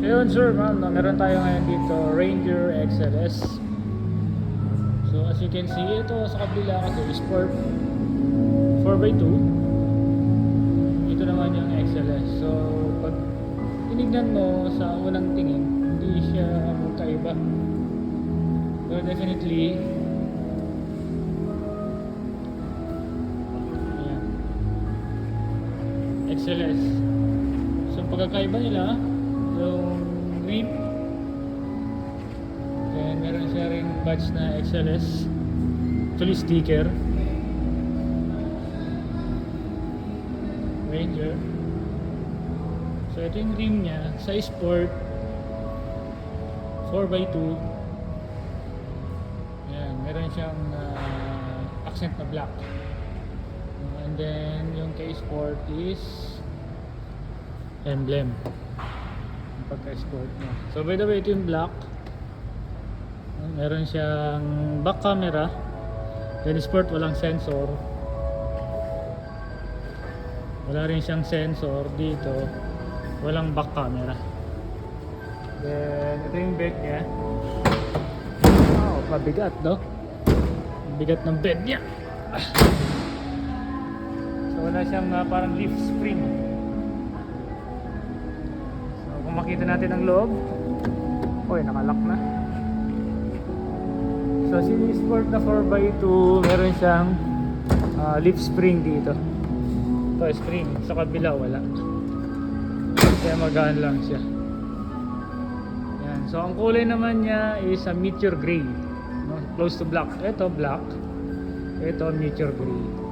Ayun sir, ma'am, no, meron tayo ngayon dito Ranger XLS. So as you can see, ito sa kabila kasi Sport 4x2. Ito naman yung XLS. So pag tinignan mo sa unang tingin, hindi siya magkaiba. So definitely ayan, XLS. So pagkakaiba nila, yung green, then meron siya ring badge na XLS, actually sticker Ranger. So ito yung rim niya sa Sport 4x2. Ayan, meron siyang accent na black, and then yung kay Sport is emblem pagka-sport niya. So by the way, ito yung black. Meron siyang back camera. Then Sport walang sensor. Wala rin siyang sensor dito. Walang back camera. Then ito yung bed niya. Wow, pabigat, no? Bigat ng bed niya. So wala siyang parang lift spring. Kung makita natin ang loob, oy, nakalock na. So si Sport na 4x2, meron siyang lift spring dito. Ito spring, sa kabila wala, kaya magaan lang siya. Yan. So ang kulay naman niya is a meteor gray, no? Close to black. Ito black, ito meteor gray.